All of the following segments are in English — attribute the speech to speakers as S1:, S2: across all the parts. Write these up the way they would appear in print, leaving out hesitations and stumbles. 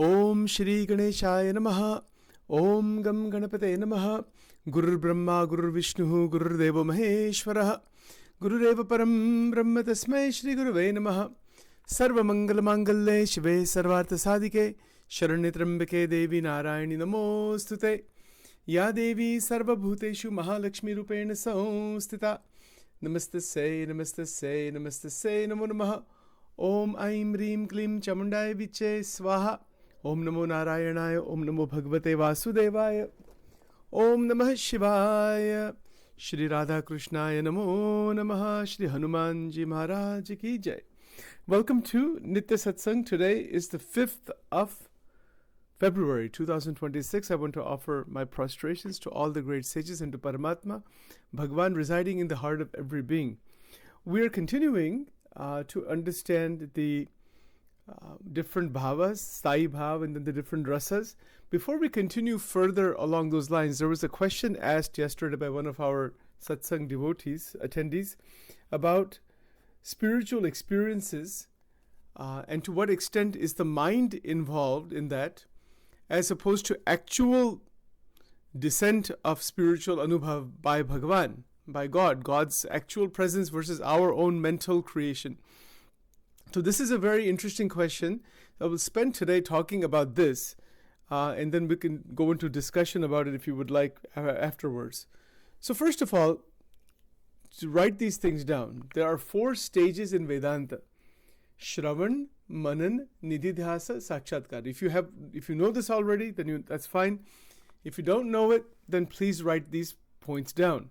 S1: Om Shri Ganeshaya Namaha. Om Gam Ganapate Namaha. Gurur Brahma Gurur Vishnu Gurur Deva Maheshwaraha. Gurureva Param Brahma Tasmai Shri Guruve Namaha. Sarva Mangala Mangalle Shive Sarvartha Sadike Sharanyatrambake Devi Narayani Namostute. Ya Devi Sarva Bhuteshu Mahalakshmi Rupena Samstita. Namaste Se, Namaste Se, Namaste Se, Namo Namaha. Om Aim Reem Klim Chamundaya Viche Swaha. Om Namo Narayanaya. Om Namo Bhagavate Vasudevaya. Om Namah Shivaya. Shri Radha Krishnaya Namo Namaha. Shri Hanuman Ji Maharaj Ki Jai. Welcome to Nitya Satsang. Today is the 5th of February 2026. I want to offer my prostrations to all the great sages and to Paramatma, Bhagwan residing in the heart of every being. We are continuing to understand the different bhavas, sthai bhav, and then the different rasas. Before we continue further along those lines, there was a question asked yesterday by one of our satsang devotees, attendees, about spiritual experiences and to what extent is the mind involved in that, as opposed to actual descent of spiritual anubhav by Bhagavan, by God, God's actual presence versus our own mental creation. So this is a very interesting question. I will spend today talking about this, and then we can go into discussion about it if you would like afterwards. So first of all, to write these things down, there are 4 stages in Vedanta: Shravan, Manan, Nididhyasa, Sakshatkar. If you know this already, then that's fine. If you don't know it, then please write these points down.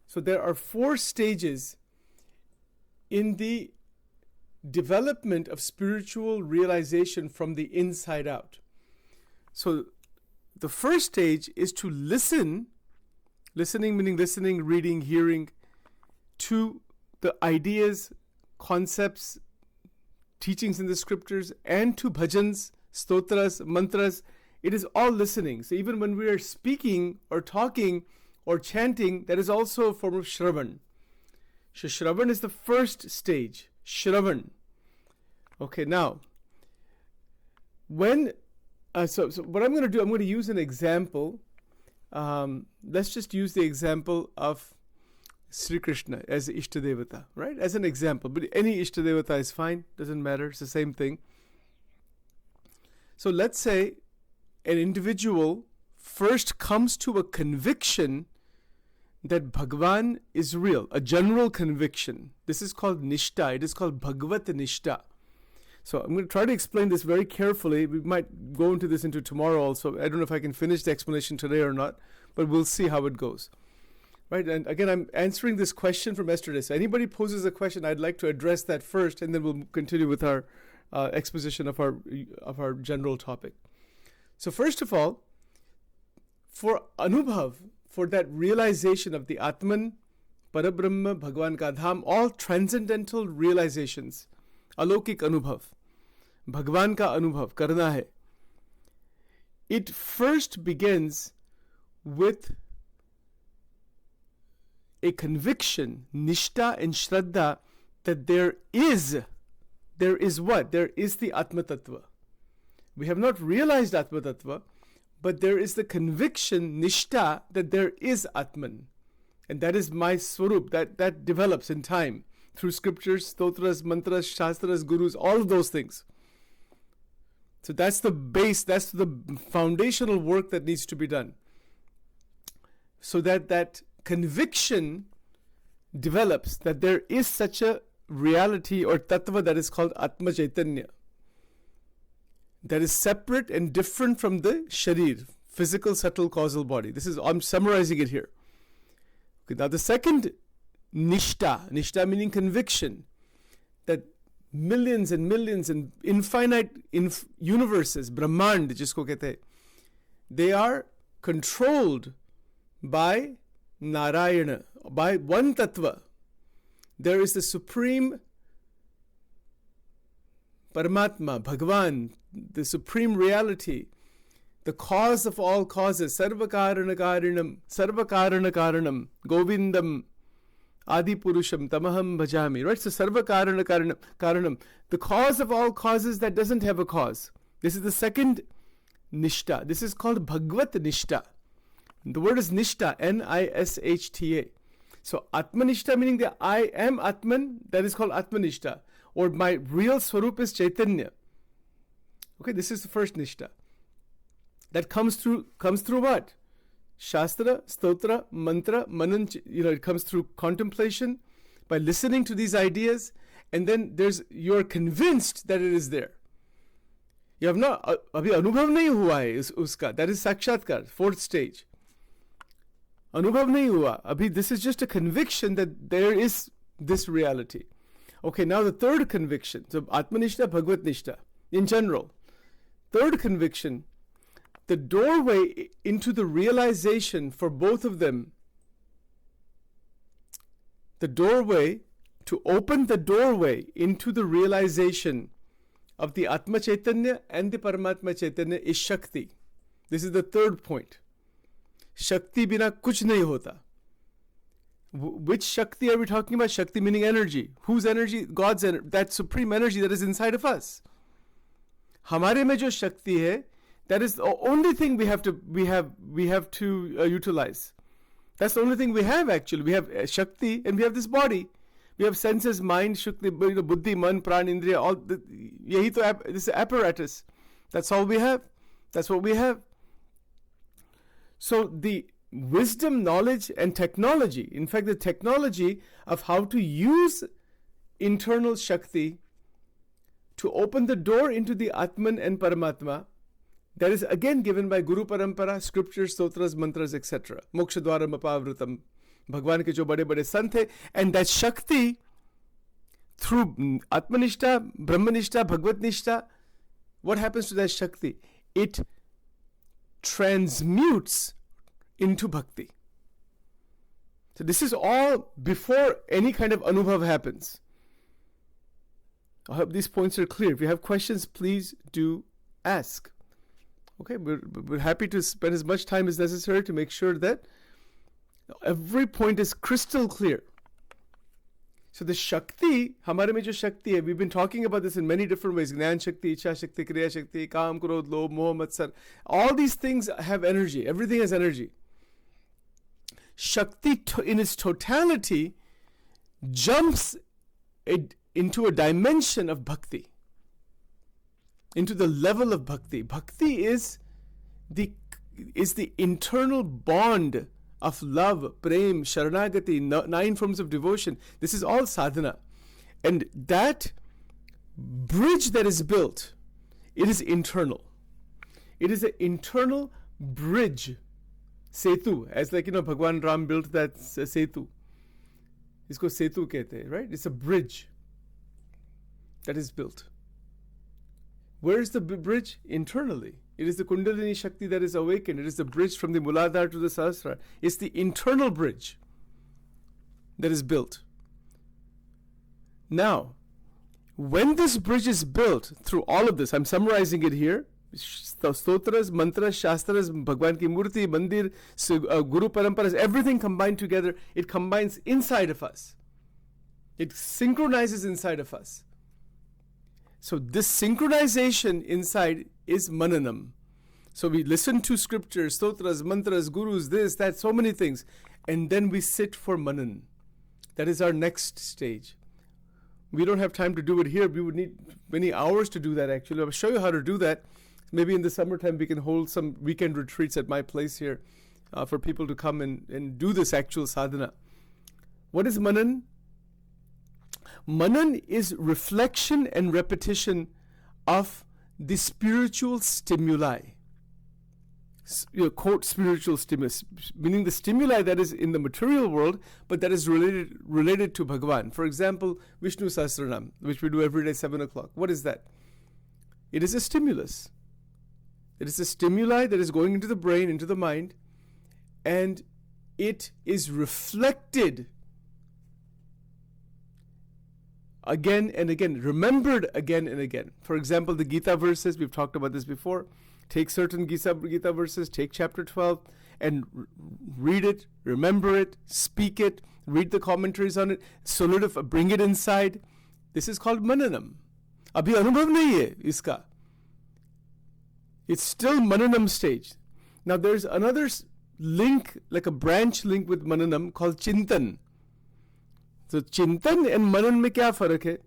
S1: So there are 4 stages in the development of spiritual realization from the inside out. So the first stage is to listening meaning listening, reading, hearing, to the ideas, concepts, teachings in the scriptures, and to bhajans, stotras, mantras. It is all listening. So even when we are speaking or talking or chanting, that is also a form of shravan. So shravan is the first stage. Shravan. Okay, now, when so what I'm going to do, I'm going to use an example. Let's just use the example of Sri Krishna as Ishtadevata, right? As an example. But any Ishtadevata is fine, doesn't matter, it's the same thing. So let's say an individual first comes to a conviction that Bhagwan is real, a general conviction. This is called Nishta, it is called Bhagavat Nishta. So I'm going to try to explain this very carefully. We might go into this into tomorrow also. I don't know if I can finish the explanation today or not, but we'll see how it goes. Right, and again, I'm answering this question from yesterday. So anybody poses a question, I'd like to address that first, and then we'll continue with our exposition of our general topic. So first of all, for Anubhav, for that realization of the Atman, Parabrahma, Bhagwan ka Dham, all transcendental realizations, Alokik Anubhav, Bhagwan ka Anubhav, karna hai. It first begins with a conviction, Nishta and Shraddha, that there is what? There is the Atma Tattva. We have not realized Atma Tattva, but there is the conviction, Nishta, that there is Atman. And that is my Swarup, that develops in time through scriptures, stotras, mantras, shastras, gurus, all of those things. So that's the base, that's the foundational work that needs to be done. So that conviction develops that there is such a reality or tattva that is called Atma Chaitanya, that is separate and different from the sharir, physical, subtle, causal body. I'm summarizing it here. Okay, now the second Nishta meaning conviction, that millions and millions and infinite universes, Brahmand, jisko kehte hai, they are controlled by Narayana, by one tattva. There is the supreme Paramatma, Bhagavan, the supreme reality, the cause of all causes, Sarvakarana Karanam, Govindam, Adi Purusham, Tamaham Bhajami, right? So Sarvakarana Karanam, the cause of all causes that doesn't have a cause. This is the second nishta. This is called Bhagvat nishta. The word is nishta, Nishta. So Atmanishta meaning that I am Atman, that is called Atmanishta. Or my real Swarup is Chaitanya. Okay, this is the first nishta. That comes through what? Shastra, Stotra, Mantra, Manan, it comes through contemplation, by listening to these ideas, and then you're convinced that it is there. You have not, abhi anubhav nahi hua hai uska. That is sakshatkar, fourth stage. Anubhav nahi hua. Abhi, this is just a conviction that there is this reality. Okay, now the third conviction. So Atmanishta, Bhagvat Nishta, in general. Third conviction, the doorway into the realization for both of them, the doorway, to open the doorway into the realization of the Atma Chaitanya and the Paramatma Chaitanya is Shakti. This is the third point. Shakti bina kuch nahi hota. Which Shakti are we talking about? Shakti meaning energy. Whose energy? God's energy. That supreme energy that is inside of us. Hamare mein jo Shakti hai, that is the only thing we have to utilize. That's the only thing we have actually. We have Shakti and we have this body. We have senses, mind, Shakti, Buddhi, Man, Pran, Indriya, all this apparatus. That's all we have. That's what we have. So the wisdom, knowledge and technology, in fact the technology of how to use internal Shakti to open the door into the Atman and Paramatma, that is again given by Guru Parampara, scriptures, stotras, mantras, etc. Moksha Dwaram Apavrutam. Bhagwan ke jo bade sant hai, and that Shakti through Atmanishta, Brahmanishta, Bhagvatnishta, what happens to that Shakti? It transmutes into Bhakti. So this is all before any kind of Anubhav happens. I hope these points are clear. If you have questions, please do ask. Okay, we're happy to spend as much time as necessary to make sure that every point is crystal clear. So the Shakti, hamare mein jo Shakti hai, we've been talking about this in many different ways. Gnan Shakti, Ichha Shakti, Kriya Shakti, Kam, Krodh, Lobh, Moh, Matsar. All these things have energy. Everything has energy. Shakti in its totality jumps into a dimension of Bhakti. Into the level of Bhakti. Bhakti is the internal bond of love, prem, sharanagati, 9 forms of devotion. This is all sadhana. And that bridge that is built, it is internal. It is an internal bridge. Setu, as Bhagwan Ram built that setu. Isko setu kehte hai, right? It's a bridge that is built. Where is the bridge? Internally. It is the Kundalini Shakti that is awakened. It is the bridge from the Muladhara to the Sahasrara. It's the internal bridge that is built. Now, when this bridge is built through all of this, I'm summarizing it here. Stotras, mantras, shastras, Bhagwan ki murti, mandir, Guru Paramparas, everything combined together. It combines inside of us. It synchronizes inside of us. So this synchronization inside is mananam. So we listen to scriptures, stotras, mantras, gurus, this, that, so many things. And then we sit for manan. That is our next stage. We don't have time to do it here. We would need many hours to do that actually. I'll show you how to do that. Maybe in the summertime we can hold some weekend retreats at my place here for people to come and do this actual sadhana. What is manan? Manan is reflection and repetition of the spiritual stimuli. Quote, spiritual stimulus, meaning the stimuli that is in the material world, but that is related to Bhagavan. For example, Vishnu Sahasranam, which we do every day 7 o'clock. What is that? It is a stimulus. It is a stimuli that is going into the brain, into the mind, and it is reflected again and again, remembered again and again. For example, the Gita verses, we've talked about this before. Take certain Gita verses, take chapter 12 and read it, remember it, speak it, read the commentaries on it, solidify, bring it inside. This is called mananam. Abhi anubhav nahi hai iska. It's still Mananam stage. Now there's another link, like a branch link with Mananam called Chintan. So Chintan and Manan mein kya farak hai?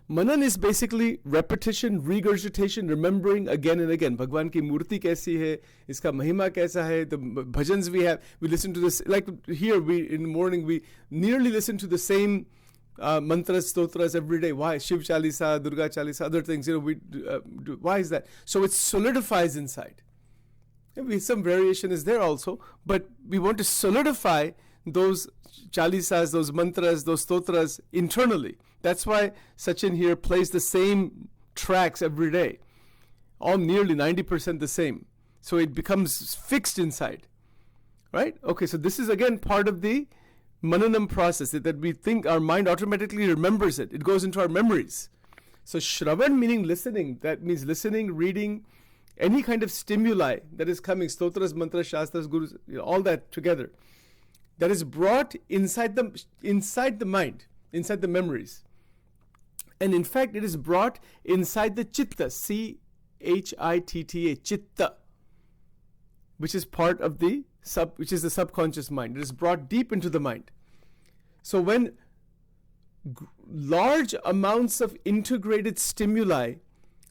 S1: Manan is basically repetition, regurgitation, remembering again and again. Bhagwan ki murti kaisi hai, iska mahima kaisa hai, the bhajans we have, we listen to this, like here in the morning we nearly listen to the same mantras, stotras every day. Why? Shiv Chalisa, Durga Chalisa, other things, we do. Why is that? So it solidifies inside. Maybe some variation is there also, but we want to solidify those chalisas, those mantras, those stotras internally. That's why Sachin here plays the same tracks every day, all nearly 90% the same. So it becomes fixed inside, right? Okay, so this is again part of the Mananam process, that we think our mind automatically remembers it. It goes into our memories. So Shravan meaning listening, that means listening, reading, any kind of stimuli that is coming, stotras, mantras, shastras, gurus, all that together, that is brought inside the mind, inside the memories. And in fact, it is brought inside the chitta, C-H-I-T-T-A, chitta, which is part of the subconscious mind. It is brought deep into the mind. So when large amounts of integrated stimuli,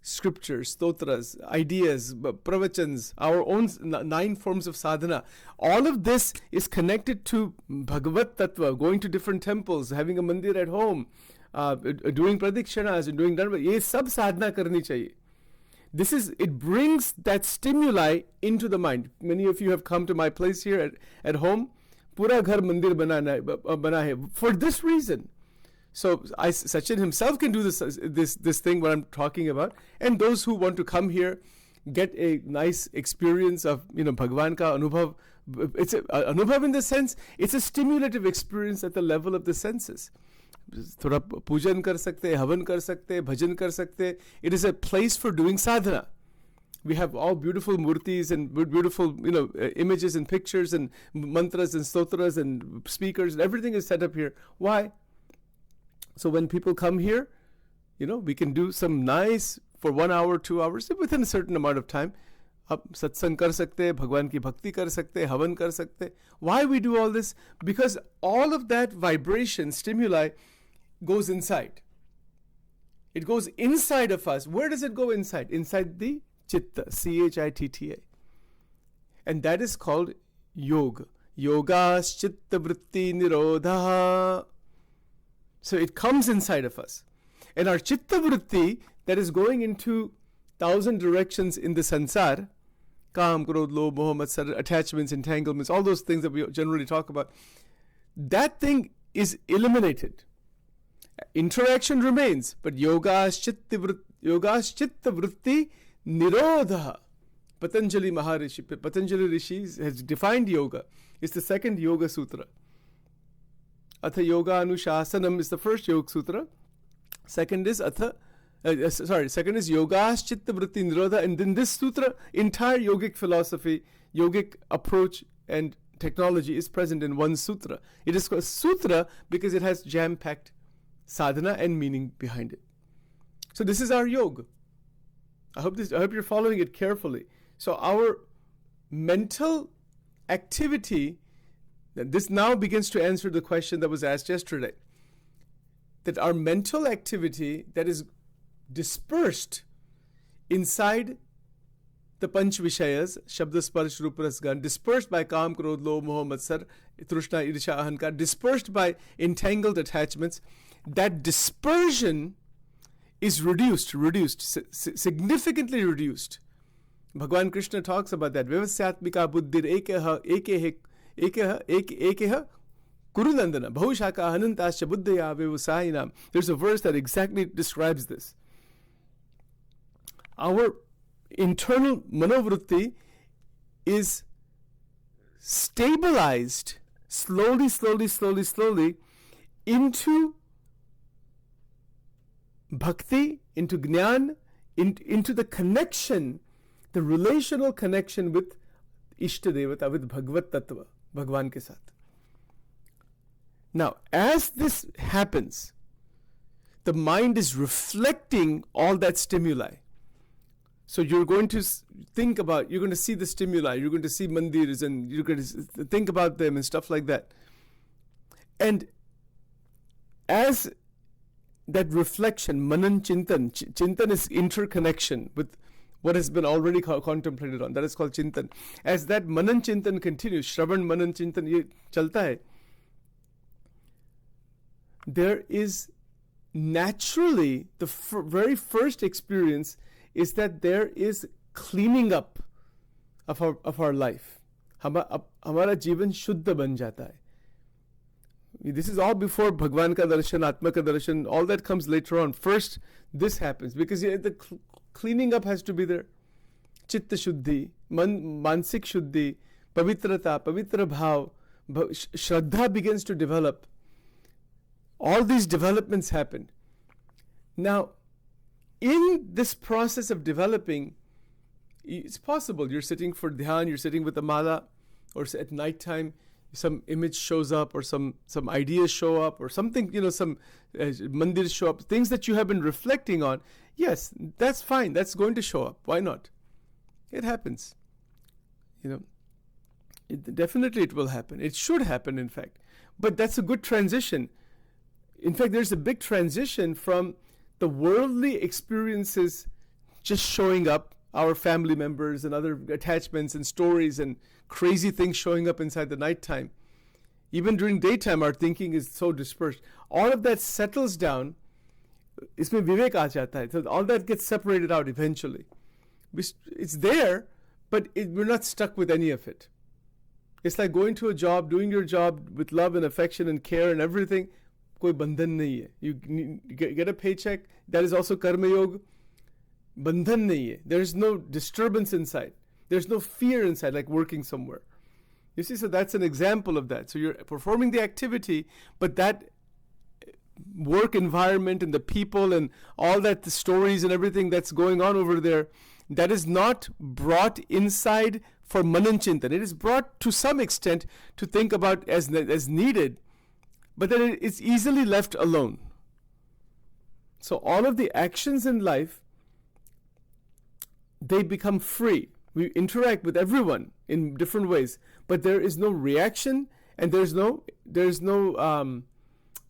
S1: scriptures, stotras, ideas, pravachans, our own 9 forms of sadhana, all of this is connected to Bhagavat Tattva, going to different temples, having a mandir at home, doing pradikshanas and doing dharma. Ye sab sadhana karni chahiye. It brings that stimuli into the mind. Many of you have come to my place here at home. Pura ghar mandir bana hai. For this reason. So Sachin himself can do this thing what I'm talking about, and those who want to come here get a nice experience of Bhagwan ka anubhav. It's anubhav in the sense it's a stimulative experience at the level of the senses. थोड़ा पूजन कर सकते, हवन कर सकते, भजन कर सकते. It is a place for doing sadhana. We have all beautiful murtis and beautiful images and pictures and mantras and stotras and speakers and everything is set up here. Why? So when people come here, we can do some nice for 1 hour, 2 hours within a certain amount of time. आप सत्संग कर सकते हैं, भगवान की भक्ति कर सकते हैं, हवन कर सकते हैं. Why we do all this? Because all of that vibration, stimuli, goes inside. It goes inside of us. Where does it go inside? Inside the chitta, C-H-I-T-T-A. And that is called yoga. Yogas chitta vritti nirodha. So it comes inside of us. And our chitta vritti that is going into 1,000 directions in the sansar, Kam, Krodh, Lobh, Moh, Matsar, attachments, entanglements, all those things that we generally talk about, that thing is eliminated. Interaction remains, but yogas chitta vritti nirodha. Patanjali Rishi has defined yoga. It's the second Yoga Sutra. Atha Yoga Anushasanam is the first Yoga Sutra. Second is second is Yogas Chitta Vritti Nirodha, and then this sutra, entire yogic philosophy, yogic approach and technology is present in one sutra. It is called sutra because it has jam-packed sadhana and meaning behind it. So this is our yoga. I hope you're following it carefully. So our mental activity, this now begins to answer the question that was asked yesterday. That our mental activity that is dispersed inside the Panch Vishayas, Shabda Sparsh Rupa Ras Gan, dispersed by Kam, Krodh, Lobh, Moh, Matsar, Trishna, Irsha, Ahankar, dispersed by entangled attachments, that dispersion is reduced, significantly reduced. Bhagwan Krishna talks about that. Vyavasyatmika buddhir ekeha kurunandana bhahushaka anantasya buddhaya vyavasayinam. There's a verse that exactly describes this. Our internal manovritti is stabilized slowly into bhakti, into jnana, into the connection, the relational connection with Ishta Devata, with Bhagavat Tattva, Bhagwan ke saath. Now, as this happens, the mind is reflecting all that stimuli. So you're going to you're going to see the stimuli, you're going to see mandirs and you're going to think about them and stuff like that. And as that reflection, manan chintan, chintan is interconnection with what has been already contemplated on. That is called chintan. As that manan chintan continues, shravan manan chintan ye chalta hai, there is naturally the very first experience is that there is cleaning up of our life. Hamara जीवन शुद्ध बन जाता है. This is all before Bhagwan ka darshan, Atma ka darshan, all that comes later on. First, this happens because the cleaning up has to be there. Chitta shuddhi, mansik shuddhi, pavitrata, pavitra bhav, shraddha begins to develop. All these developments happen. Now, in this process of developing, it's possible you're sitting for dhyan, you're sitting with a mala, or at night time, some image shows up, or some ideas show up, or something, some mandirs show up, things that you have been reflecting on. Yes, that's fine. That's going to show up. Why not? It happens. Definitely it will happen. It should happen, in fact. But that's a good transition. In fact, there's a big transition from the worldly experiences just showing up, our family members and other attachments and stories and crazy things showing up inside the nighttime. Even during daytime, our thinking is so dispersed. All of that settles down. Isme vivek aa jata hai. So all that gets separated out eventually. It's there, but we're not stuck with any of it. It's like going to a job, doing your job with love and affection and care and everything. Koi bandhan nahi hai. You get a paycheck. That is also karma yoga. Bandhan nahi hai. There is no disturbance inside. There's no fear inside, like working somewhere. You see, so that's an example of that. So you're performing the activity, but that work environment and the people and all that, the stories and everything that's going on over there, that is not brought inside for manan chintan. It is brought to some extent to think about as needed, but then it's easily left alone. So all of the actions in life, they become free. We interact with everyone in different ways, but there is no reaction and there's no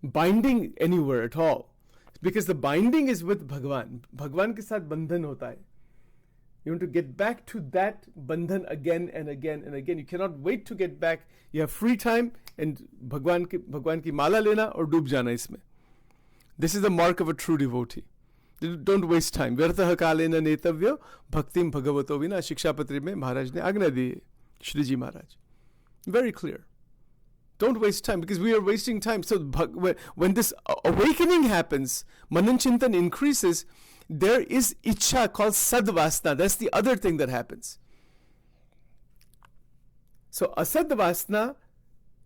S1: binding anywhere at all, because the binding is with Bhagwan. Bhagwan ke saath bandhan hota hai. You want to get back to that bandhan again and again and again. You cannot wait to get back. You have free time and Bhagwan ki mala lena aur doob jana isme. This is the mark of a true devotee. Don't waste time. Vyartha kalena netavya bhaktim bhagavato vina shikshapatri mein Maharaj ne agna di. Shri Ji Maharaj. Very clear. Don't waste time, because we are wasting time. So when this awakening happens, manan chintan increases, there is ichha called sadvasna. That's the other thing that happens. So asadvasna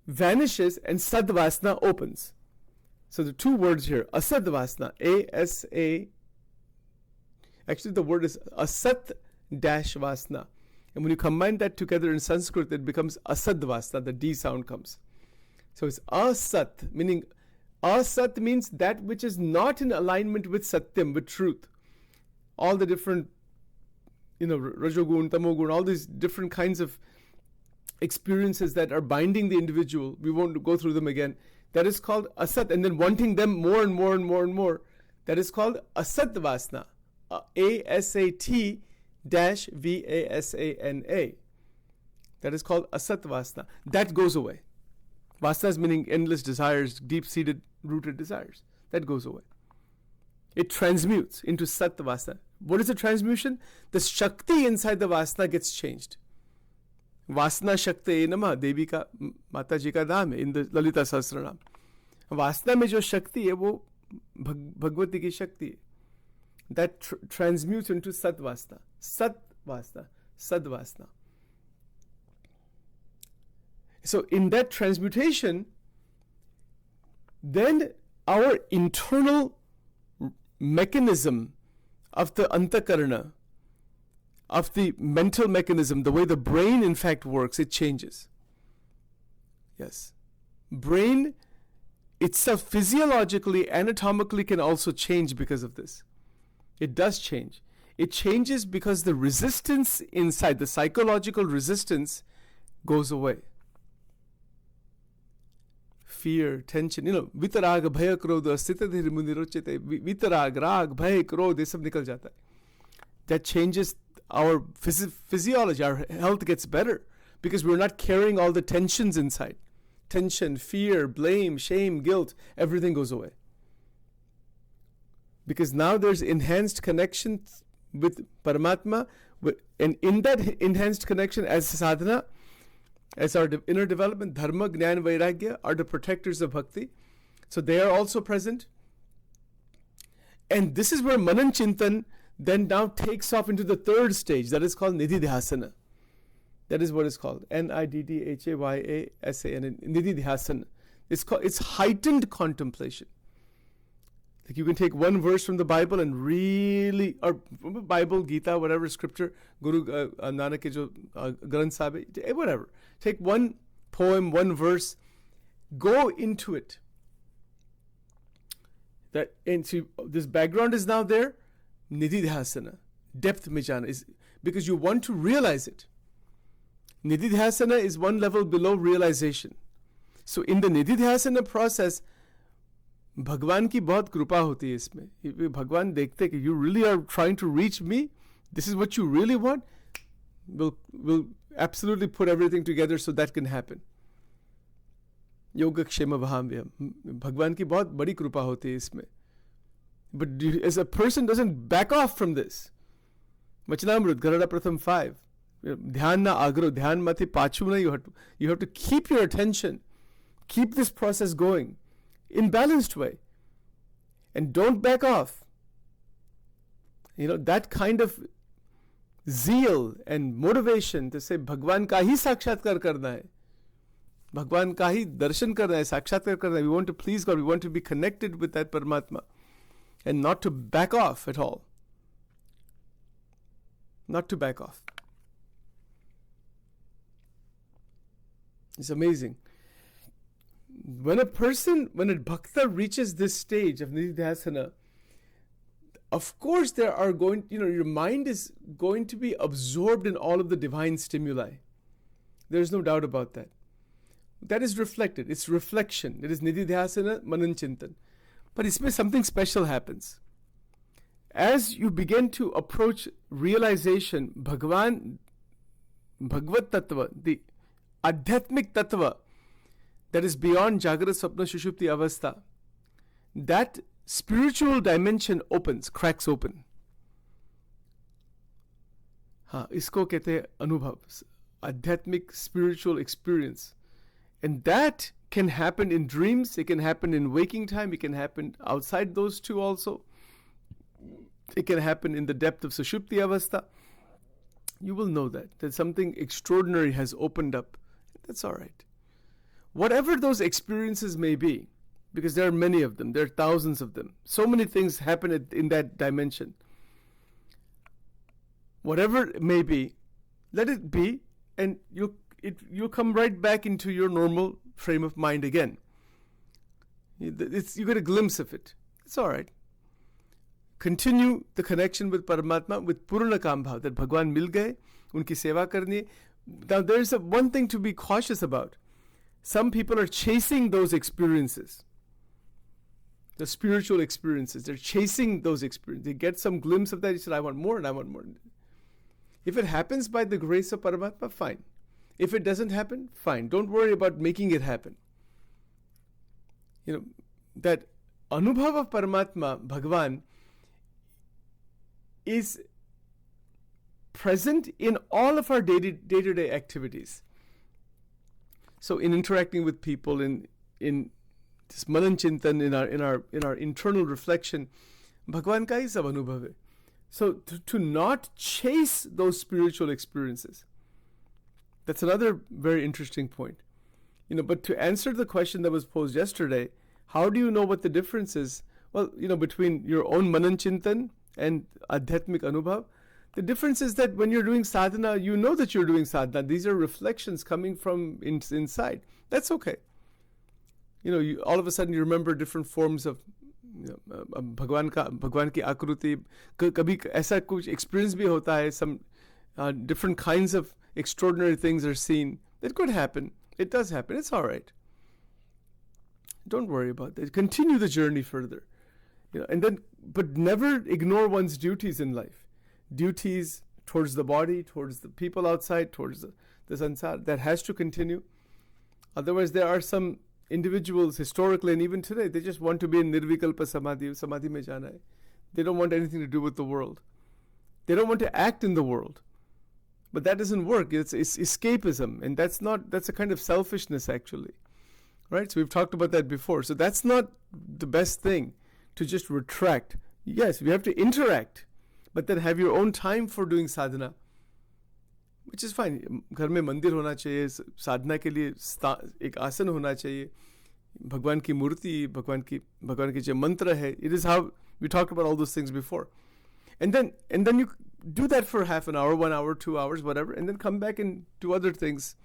S1: vanishes and sadvasna opens. So the two words here, asadvasna, A-S-A, actually the word is asat-vasna. And when you combine that together in Sanskrit, it becomes asadvasna, the D sound comes. So it's asat, meaning asat means that which is not in alignment with satyam, with truth. All the different, rajogun, tamogun, all these different kinds of experiences that are binding the individual, we won't go through them again. That is called asat, and then wanting them more and more and more and more. That is called asatvasna. A-S-A-T-V-A-S-A-N-A. That is called asatvasna. That goes away. Vasnas meaning endless desires, deep-seated, rooted desires. That goes away. It transmutes into satvasna. What is the transmutation? The shakti inside the vasna gets changed. Vasna Shakti Namah, Devi ka Mata Ji ka naam hai in the Lalita Sahasranam. Vasna mein jo Shakti hai, wo Bhagwati ki Shakti hai. That transmutes into Satvasna. Satvasna. Sadvasna. So in that transmutation, then our internal mechanism of the antakarana, of the mental mechanism, the way the brain in fact works, it changes. Yes. Brain itself physiologically, anatomically can also change because of this. It does change. It changes because the resistance inside, the psychological resistance, goes away. Fear, tension, vitarag, bhaya, krodha, sthitadhir munirochite, vitarag, rag, bhaya, krodha, ये सब निकल जाता है. That changes our physiology. Our health gets better because we're not carrying all the tensions inside. Tension, fear, blame, shame, guilt, everything goes away. Because now there's enhanced connection with Paramatma, and in that enhanced connection as sadhana, as our inner development, dharma, jnana, vairagya are the protectors of bhakti. So they are also present. And this is where Manan Chintan then now takes off into the third stage, that is called Nididhyasana. That is what it's called. Nididhyasana. Nididhyasana. It's heightened contemplation. Like you can take one verse from the Bible and really, or from the Bible, Gita, whatever scripture, Guru Nanak ke jo Granth Sahib, whatever. Take one poem, one verse, go into it. And see, this background is now there. Nididhyasana, depth mein jana, is because you want to realize it. Nididhyasana is one level below realization. So in the Nididhyasana process, भगवान की बहुत कृपा होती है इसमें. भगवान देखते हैं कि you really are trying to reach me, this is what you really want, we'll absolutely put everything together so that can happen. योगक्षेम वहाम्यहम्. भगवान की बहुत बड़ी कृपा होती है इसमें. But as a person doesn't back off from this, Vachanamrut, Garada Pratham 5, ध्यान ना आग्रह, ध्यान माथी पाछू ना, you have to keep your attention, keep this process going in balanced way, and don't back off. That kind of zeal and motivation to say भगवान का ही साक्षात्कार करना है, भगवान का ही दर्शन करना है, साक्षात्कार करना है. We want to please God, we want to be connected with that Paramatma, and not to back off at all. Not to back off. It's amazing. When a bhakta reaches this stage of Nididhyasana, of course there are your mind is going to be absorbed in all of the divine stimuli. There's no doubt about that. That is reflected. It's reflection. It is Nididhyasana, Manan Chintan. But isme something special happens. As you begin to approach realization, Bhagavad Tattva, the Adhyatmik Tattva, that is beyond Jagrat, Swapna, Shushupti, Avastha, that spiritual dimension cracks open. Isko kehte hai anubhav, adhyatmic spiritual experience. And that can happen in dreams, it can happen in waking time, it can happen outside those two also. It can happen in the depth of Sushupti Avastha. You will know that something extraordinary has opened up. That's all right. Whatever those experiences may be, because there are many of them, there are thousands of them. So many things happen in that dimension. Whatever it may be, let it be, and you'll come right back into your normal frame of mind again. You get a glimpse of it. It's all right. Continue the connection with Paramatma with Purna Kam Bhav, that Bhagwan mil gaye, unki seva karni. Now there's one thing to be cautious about. Some people are chasing those experiences, the spiritual experiences. They're chasing those experiences. They get some glimpse of that. You said, I want more and I want more. If it happens by the grace of Paramatma, fine. If it doesn't happen, fine. Don't worry about making it happen. That Anubhav of Paramatma, Bhagwan, is present in all of our day-to-day activities. So in interacting with people, in this Manan Chintan, in our internal reflection, Bhagwan ka hi sab anubhav hai. So to not chase those spiritual experiences, that's another very interesting point. But to answer the question that was posed yesterday, how do you know what the difference is? Well, between your own Manan Chintan and Adhyatmik Anubhav, the difference is that when you're doing sadhana, you know that you're doing sadhana. These are reflections coming from inside. That's okay. All of a sudden you remember different forms of भगवान की आकृति, कभी ऐसा कुछ experience भी होता है, some different kinds of extraordinary things are seen. It could happen. It does happen. It's all right. Don't worry about that. Continue the journey further. But never ignore one's duties in life. Duties towards the body, towards the people outside, towards the sansar. That has to continue. Otherwise, there are some individuals historically and even today, they just want to be in nirvikalpa samadhi. Samadhi mein jana hai. They don't want anything to do with the world. They don't want to act in the world. But that doesn't work. It's escapism. And that's a kind of selfishness actually. Right? So we've talked about that before. So that's not the best thing, to just retract. Yes, we have to interact, but then have your own time for doing sadhana, which is fine. घर में मंदिर होना चाहिए, साधना के लिए एक आसन होना चाहिए, भगवान की मूर्ति, भगवान की जो मंत्र है. It is how we talked about all those things before. And then you do that for half an hour, 1 hour, 2 hours, whatever, and then come back and do other things.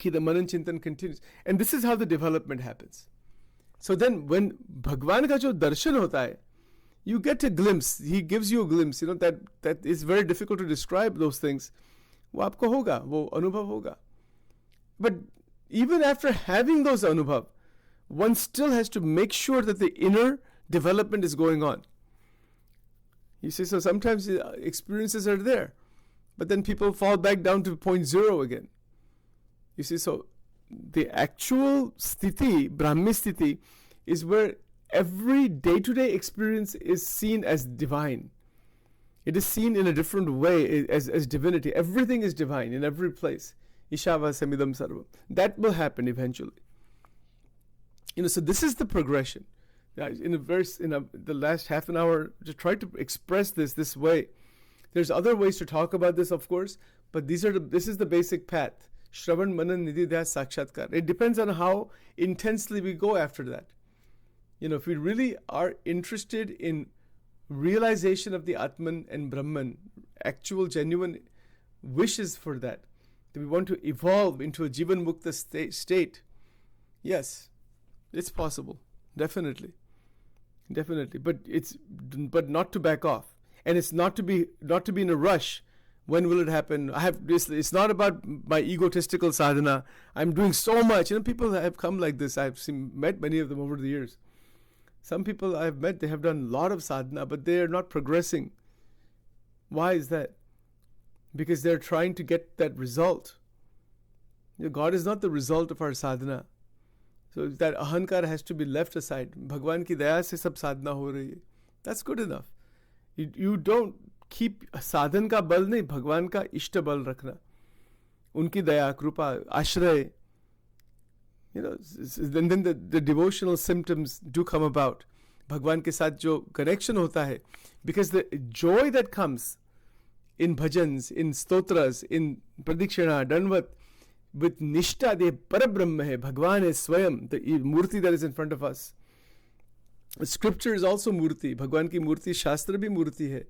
S1: The Manan Chintan continues. And this is how the development happens. So then when Bhagwan ka jo darshan hota hai, you get a glimpse. He gives you a glimpse. That is very difficult to describe those things. वो आपको होगा, वो अनुभव होगा. But even after having those anubhav, one still has to make sure that the inner development is going on. You see, so sometimes the experiences are there, but then people fall back down to point zero again. You see, so the actual sthiti, Brahmi sthiti, is where every day-to-day experience is seen as divine. It is seen in a different way as divinity. Everything is divine in every place. Ishava samidam sarvam. That will happen eventually. So this is the progression. In a verse, the last half an hour, to try to express this way. There's other ways to talk about this, of course, but this is the basic path. Shravan, Manan, Nidhi, Dhyas, Sakshatkar. It depends on how intensely we go after that. If we really are interested in realization of the Atman and Brahman, actual, genuine wishes for that we want to evolve into a Jivan Mukta state, yes, it's possible. Definitely. But not to back off. And it's not to be in a rush. When will it happen? It's not about my egotistical sadhana. I'm doing so much. People have come like this. I've met many of them over the years. Some people I've met, they have done a lot of sadhana, but they are not progressing. Why is that? Because they're trying to get that result. God is not the result of our sadhana. So that ahankar has to be left aside. Bhagwan ki daya se sab sadhana ho rahi hai. That's good enough. You don't keep sadhan ka bal nahi, Bhagwan ka ishta bal rakhna. Unki daya, krupa, ashray. Then the devotional symptoms do come about. Bhagwan ke saath jo connection hota hai. Because the joy that comes in bhajans, in stotras, in pradikshana, danvat, with nishta, the parabrahma hai, Bhagwan is swayam, the murti that is in front of us. Scripture is also murti. Bhagwan ki murti, shastra bhi murti hai.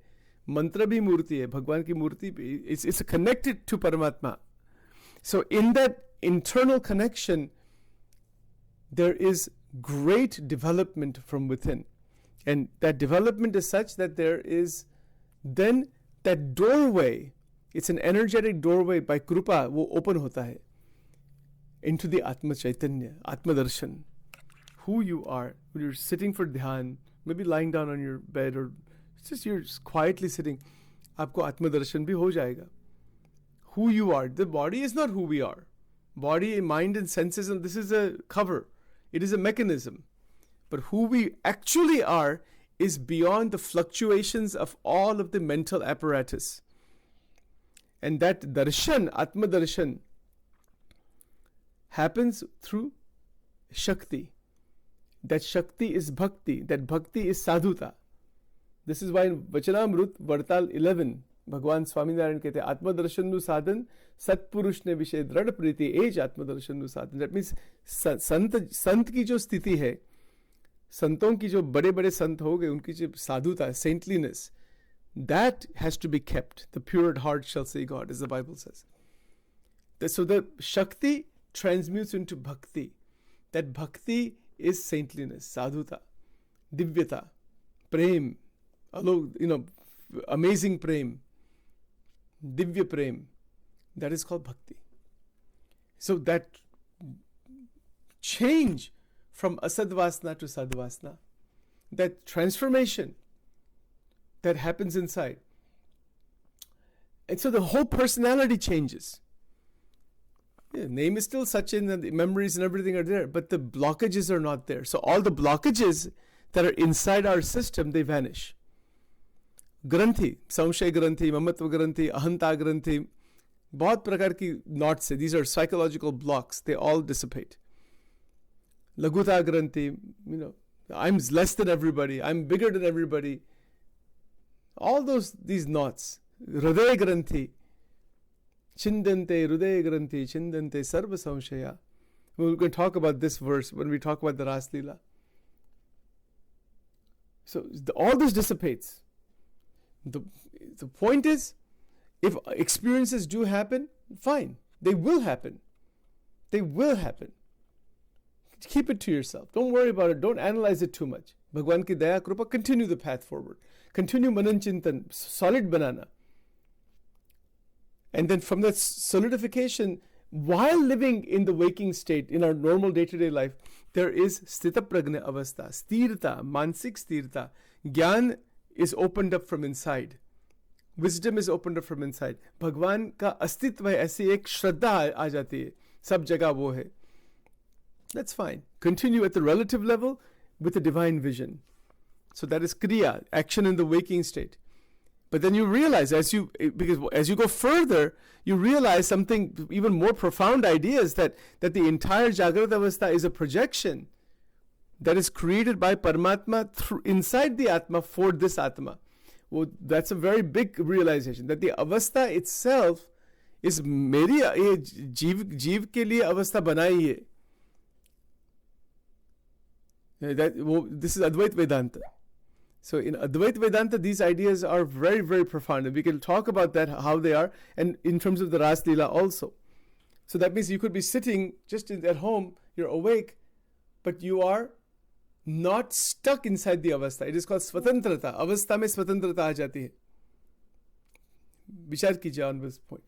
S1: Mantra bhi murti hai. Bhagwan ki murti, it's connected to Paramatma. So in that internal connection, there is great development from within. And that development is such that there is then that doorway, it's an energetic doorway by Krupa, wo open hota hai into the Atma Chaitanya, Atma Darshan. Who you are, when you're sitting for dhyan, maybe lying down on your bed or you're just quietly sitting, aapko Atma Darshan bhi ho jayega. Who you are. The body is not who we are. Body, mind and senses, and this is a cover. It is a mechanism. But who we actually are is beyond the fluctuations of all of the mental apparatus. And that darshan, Atma Darshan, happens through Shakti. That Shakti is Bhakti. That Bhakti is Sadhuta. This is why in Vachanamrut, Vartal 11, Bhagwan Swaminarayan कहते हैं Atma Darshan nu sadhan Satpurush ne विषय दृढ़ प्रीति as Atma Darshan nu sadhan. That means संत की जो स्थिति है, संतों की जो बड़े बड़े संत हो गए, उनकी जो साधुता, saintliness, that has to be kept. The pure at heart shall see God, as the Bible says. So the Shakti transmutes into Bhakti. That Bhakti is saintliness, sadhuta. divyata, prem, amazing prem, divya prem. That is called bhakti. So that change from asadvasana to sadvasana, that transformation that happens inside. And so the whole personality changes. Yeah, name is still Sachin and the memories and everything are there, but the blockages are not there. So all the blockages that are inside our system, they vanish. Granthi, samshay granthi, mamatva granthi, ahanta granthi, bahut prakar ki knots hai. These are psychological blocks. They all dissipate. Laguta granthi, I'm less than everybody. I'm bigger than everybody. All these knots. Hriday granthi, chindante, hriday granthi, chindante, sarva samshaya. We're going to talk about this verse when we talk about the Ras Leela. So all this dissipates. The point is, if experiences do happen, fine. They will happen. They will happen. Keep it to yourself. Don't worry about it. Don't analyze it too much. Bhagwan ki daya krupa, continue the path forward. Continue manan chintan, solid banana. And then from that solidification, while living in the waking state, in our normal day-to-day life, there is sthita pragna avastha, sthirta, mansik sthirta. Gyan is opened up from inside. Wisdom is opened up from inside. Bhagwan ka astitva hai, aisi ek shraddha aa jati hai. Sab jagah wo hai. That's fine. Continue at the relative level with the divine vision. So that is kriya, action in the waking state. But then you realize as you go further, you realize something even more profound ideas that the entire Jagrata Avastha is a projection that is created by Paramatma inside the Atma for this Atma. Well, that's a very big realization that the Avastha itself is meri jeev ke liye Avastha banayi hai. This is Advait Vedanta. So in Advait Vedanta, these ideas are very, very profound. And we can talk about that, how they are, and in terms of the Ras Leela also. So that means you could be sitting just at home, you're awake, but you are not stuck inside the Avastha. It is called Swatantrata. Avastha mein Swatantrata aa jati hai. Vichar kijiye on this point.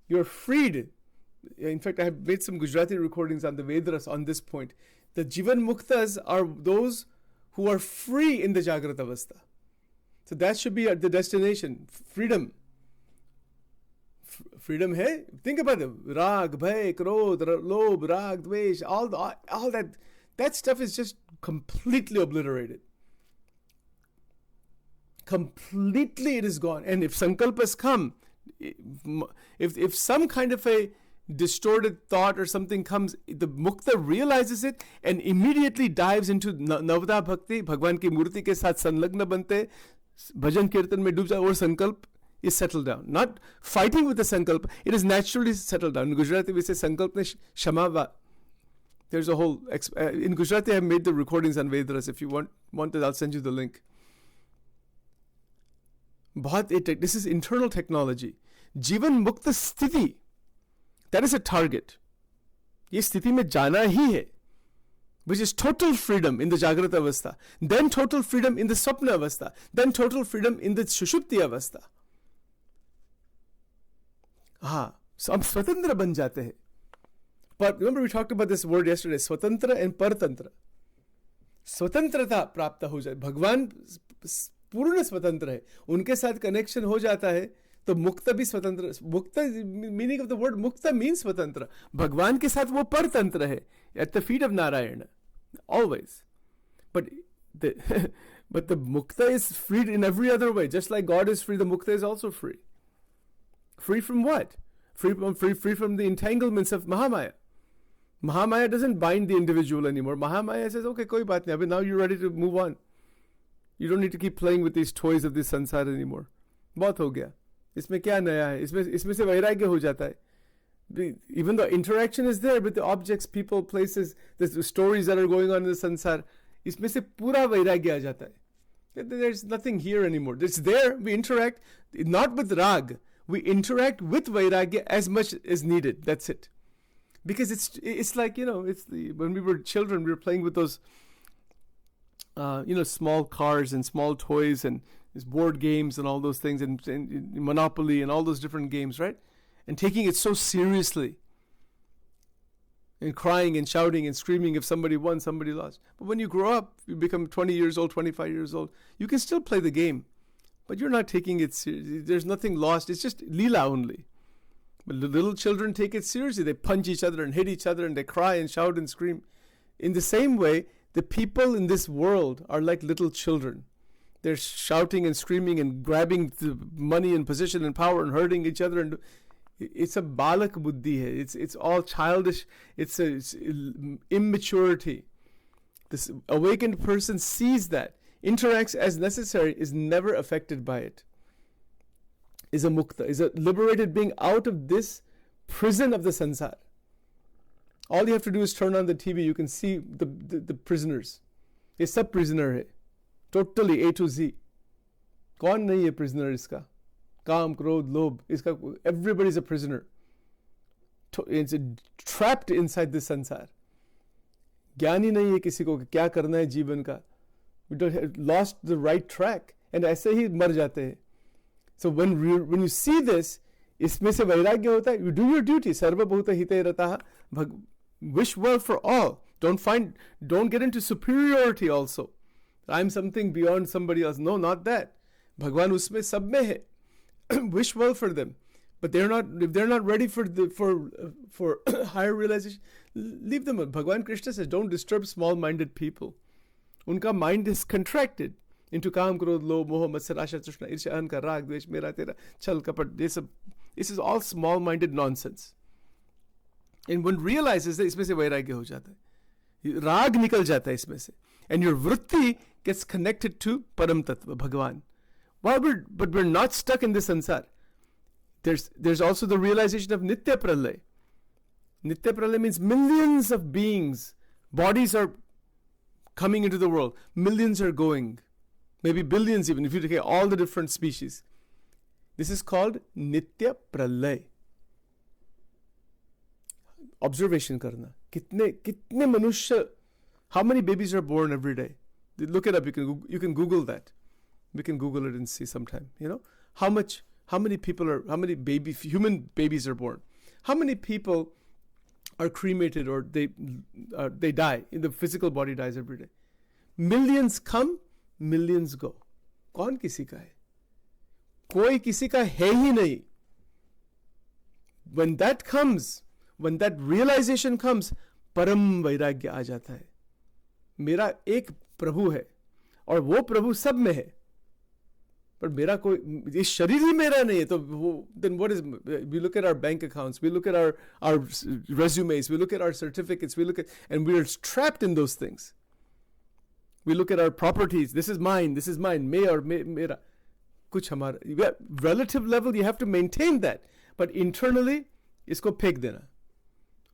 S1: You're freed. In fact, I have made some Gujarati recordings on the Vedas on this point. The Jivan Muktas are those who are free in the Jagrata Avastha. So that should be the destination. Freedom. Freedom hai? Think about it. Rag, bhay, krodh, lobh, rag, dvesh, all that stuff is just completely obliterated. Completely it is gone. And if sankalpas come, if some kind of a distorted thought or something comes, the mukta realizes it and immediately dives into navada bhakti, Bhagwan ki murti ke saath sanlagna bante, bhajan kirtan mein doob jaye, or sankalp is settled down. Not fighting with the sankalp, it is naturally settled down. In Gujarati we say sankalp ne shamava. There's a whole, in Gujarati I have made the recordings on Vedas. If you want it, I'll send you the link. This is internal technology. Jivan mukta sthiti. That is a target. Ye sthiti mein jana hi hai, which is total freedom in the Jagrata Avastha, then total freedom in the Swapna Avastha, then total freedom in the Shushupti Avastha. So hum swatantra ban jate hai. But remember we talked about this word yesterday, swatantra and paratantra. Swatantrata prapta ho jaye. Bhagwan पूर्ण स्वतंत्र है, उनके साथ connection हो जाता है तो मुक्त भी स्वतंत्र. मुक्त मीनिंग ऑफ द वर्ड मुक्त मीन्स स्वतंत्र. भगवान के साथ वो परतंत्र है, at the feet of Narayan always. But the mukta is freed in every other way, just like God is free. The mukta is also free. Free from what? Free from the entanglements of Mahamaya. Mahamaya doesn't bind the individual anymore. Mahamaya says, okay, koi baat nahi. Now you're ready to move on. You don't need to keep playing with these toys of this sansar anymore. बहुत हो गया. इसमें क्या नया है? इसमें से वैराग्य हो जाता है. Even though interaction is there with the objects, people, places, the stories that are going on in the sansar, इसमें से पूरा वैराग्य आ जाता है. There's nothing here anymore. It's there. We interact not with rag. We interact with vairagya as much as needed. That's it. Because it's like, when we were children, we were playing with those small cars and small toys and board games and all those things and Monopoly and all those different games, right? And taking it so seriously and crying and shouting and screaming if somebody won, somebody lost. But when you grow up, you become 20 years old, 25 years old, you can still play the game, but you're not taking it seriously. There's nothing lost. It's just lila only. But the little children take it seriously. They punch each other and hit each other and they cry and shout and scream. In the same way, the people in this world are like little children. They're shouting and screaming and grabbing the money and position and power and hurting each other. And it's a balak buddhi hai. It's all childish. It's immaturity. This awakened person sees that, interacts as necessary, is never affected by it. Is a mukta, is a liberated being out of this prison of the sansar. All you have to do is turn on the TV. You can see the prisoners. ये सब prisoner है. Totally A to Z. कौन नहीं है prisoner इसका? काम, क्रोध, लोभ. इसका everybody is a prisoner. It's trapped inside this sansar. ज्ञानी नहीं है किसी को क्या करना है जीवन का. We have lost the right track. And ऐसे ही मर जाते हैं. So when you see this, इसमें से वैराग्य होता है. You do your duty. सर्वभूत हिते रतः. Wish well for all. Don't get into superiority also. I'm something beyond somebody else. No, not that. Bhagwan usme sab mein hai. Wish well for them. But if they're not ready for higher realization, leave them. Bhagwan Krishna says, don't disturb small-minded people. Unka mind is contracted into kaam, krodh, lobh, moh, matsar, asha, trishna, irsha, ahankar, rag, dvesh, mera, tera, chal, kapat. This is all small-minded nonsense. And one realizes that इसमें से वैराग्य हो जाता है, राग निकल जाता है इसमें से, and your vritti gets connected to param tattva, Bhagwan. But we're not stuck in this sansar. There's also the realization of nitya pralay. Nitya pralay means millions of beings, bodies are coming into the world, millions are going, maybe billions even if you take all the different species. This is called nitya pralay. Observation karna. Kitne manushya, how many babies are born every day? Look it up. You can Google that. We can Google it and see sometime. How many human babies are born? How many people are cremated or they die? The physical body dies every day. Millions come, millions go. कौन किसी का है? कोई किसी का है ही नहीं. When that comes, when that realization comes, परम वैराग्य आ जाता है. मेरा एक प्रभु है और वो प्रभु सब में है, पर मेरा कोई, ये शरीर ही मेरा नहीं है. तो then what is, we look at our bank accounts, we look at our resumes, we look at our certificates, and we are trapped in those things. We look at our properties. This is mine, me or mera. कुछ हमारा, relative level you have to maintain that, but internally इसको फेंक देना.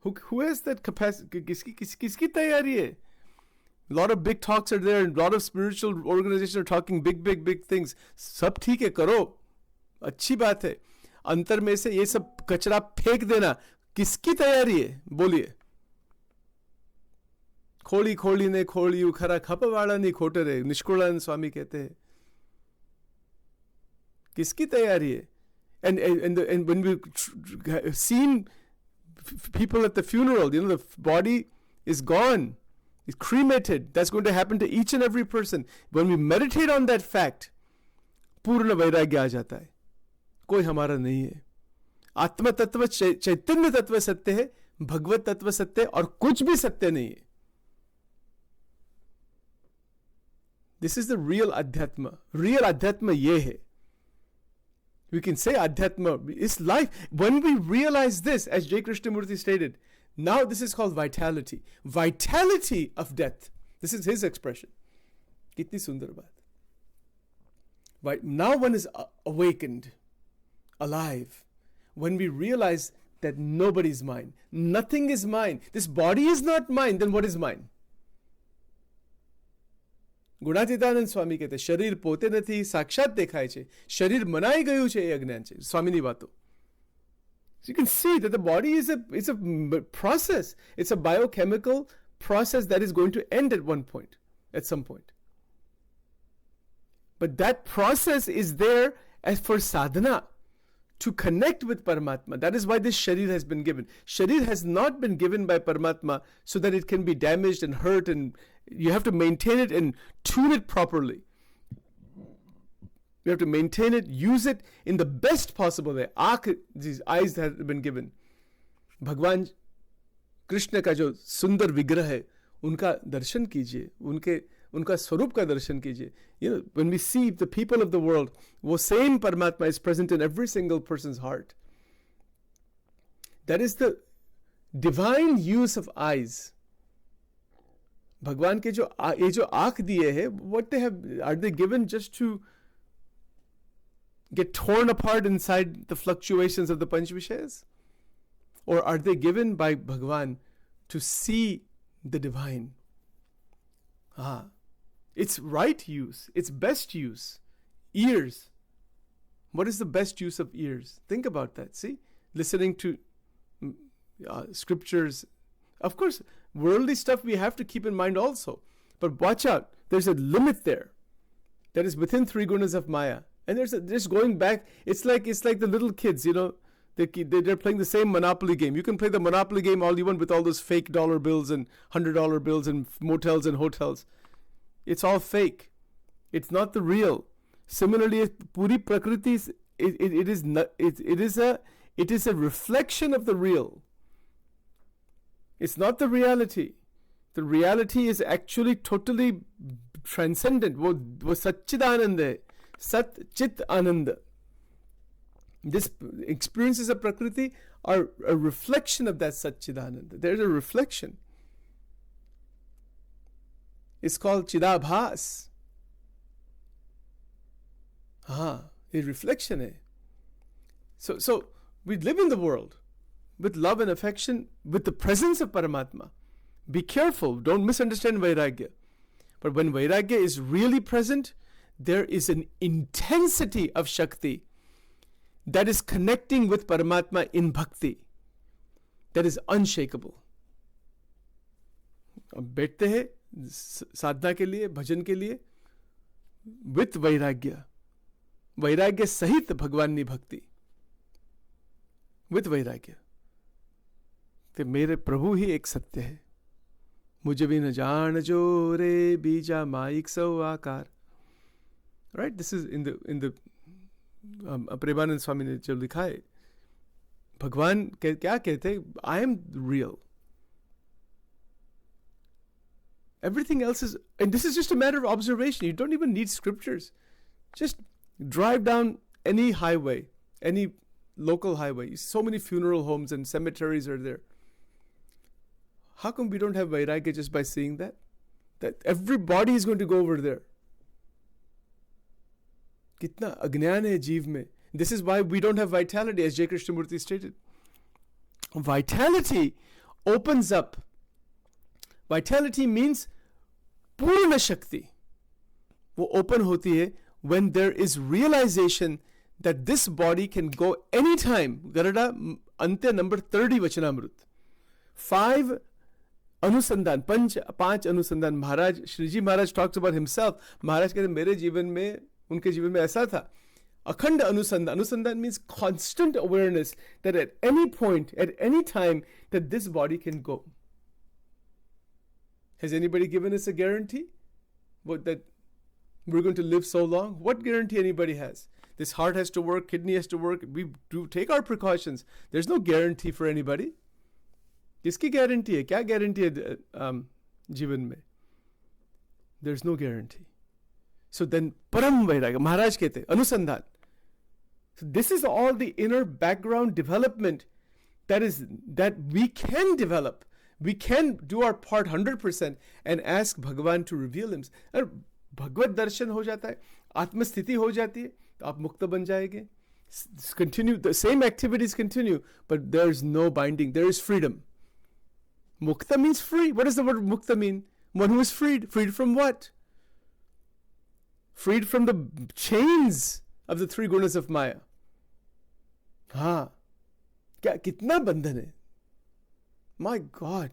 S1: Who has that capacity? किसकी तैयारी है? A lot of big talks are there, and a lot of spiritual organizations are talking big things. सब ठीक है, करो, अच्छी बात है. अंतर में से ये सब कचरा फेंक देना किसकी तैयारी है? बोलिए. खोली ने खोली खरा खपवाड़ा नहीं खोटे रे, निष्कुलानंद स्वामी कहते हैं. किसकी तैयारी है? And when we've seen people at the funeral, the body is gone, is cremated. That's going to happen to each and every person. When we meditate on that fact, पूर्ण वैराग्य आ जाता है. कोई हमारा नहीं है. आत्म तत्व चैतन्य तत्व सत्य है, भगवत तत्व सत्य है, और कुछ भी सत्य नहीं है. This is the real adhyatma. Real adhyatma ये है. We can say adhyatma is life. When we realize this, as J. Krishnamurti stated, now this is called vitality. Vitality of death. This is his expression. Kitni sundar baat. Right? Now one is awakened, alive. When we realize that nobody is mine, nothing is mine, this body is not mine, then what is mine? Gunatitanand સ્વામી કહેતે શરીર પોતે નથી, સાક્ષાત દેખાય છે. શરીર મનાઈ ગયું છે, એ અજ્ઞાન છે. સ્વામીની વાતો. So you can see that the body is a process. It's a biochemical process that is going to end at some point. But that process is there as for sadhana, to connect with Paramatma. That is why this sharir has been given. Sharir has not been given by Paramatma so that it can be damaged and hurt, and you have to maintain it and tune it properly. You have to maintain it, use it in the best possible way. These eyes that have been given. Bhagwan Krishna का जो सुंदर विग्रह है, उनका दर्शन कीजिए, उनका स्वरूप का दर्शन कीजिए. When we see the people of the world, वो same Paramatma is present in every single person's heart. That is the divine use of eyes. भगवान के ये जो आँख दिए हैं, what they have, are they given just to get torn apart inside the fluctuations of the Panch Vishayas? Or are they given by Bhagwan to see the divine? It's right use. It's best use. Ears. What is the best use of ears? Think about that. See? Listening to scriptures. Of course, worldly stuff we have to keep in mind also. But watch out. There's a limit there. That is within 3 gunas of Maya. And there's going back. It's like the little kids, They're playing the same Monopoly game. You can play the Monopoly game all you want with all those fake dollar bills and $100 bills and motels and hotels. It's all fake. It's not the real. Similarly, Puri Prakriti it is a reflection of the real. It's not the reality. The reality is actually totally transcendent. वो सच्चिदानंद है. Sat Chit Ananda. This experiences of Prakriti are a reflection of that Satchidananda. There's a reflection. It's called Chidabhas. A reflection hai. So we live in the world with love and affection, with the presence of Paramatma. Be careful, don't misunderstand Vairagya. But when Vairagya is really present, there is an intensity of Shakti that is connecting with Paramatma in bhakti, that is unshakable. अब बैठते हैं साधना के लिए, भजन के लिए, with वैराग्य, वैराग्य सहित भगवानी भक्ति, with वैराग्य. तो मेरे प्रभु ही एक सत्य है, मुझे भी न जान जो रे बीजा माइक सौ आकार. Right? This is in the Premanand स्वामी ने जो लिखा है, भगवान क्या कहते, I am real. Everything else is, and this is just a matter of observation. You don't even need scriptures. Just drive down any highway, any local highway. So many funeral homes and cemeteries are there. How come we don't have vairagya just by seeing that? That every body is going to go over there. कितना अज्ञान है जीव में. This is why we don't have vitality, as J. Krishnamurti stated. Vitality opens up. Vitality means पूर्ण शक्ति. वो open होती है when there is realization that this body can go anytime. Garada Antya number 30 Vachanamrut. 5 अनुसंधान, 5 अनुसंधान. महाराज श्रीजी महाराज talks about himself. महाराज कहते मेरे जीवन में, उनके जीवन में ऐसा था. अखंड अनुसंधान. अनुसंधान means constant awareness that at any point, at any time, that this body can go. Has anybody given us a guarantee that we're going to live so long? What guarantee anybody has? This heart has to work, kidney has to work. We do take our precautions. There's no guarantee for anybody. किसकी guarantee है? क्या guarantee है जीवन में? There's no guarantee. So then Param Vairagya, Maharaj कहते अनुसंधान. So this is all the inner background development that we can develop. We can do our part 100% and ask Bhagavan to reveal himself. और भगवत दर्शन हो जाता है, आत्मस्थिति हो जाती है, तो आप मुक्त बन जाएंगे. Continue, the same activities continue, but there's no binding. There is freedom. Mukta means free. What does the word mukta mean? One who is freed. Freed from what? Freed from the chains of the 3 gunas of Maya. हाँ, क्या कितना बंधन है? My God.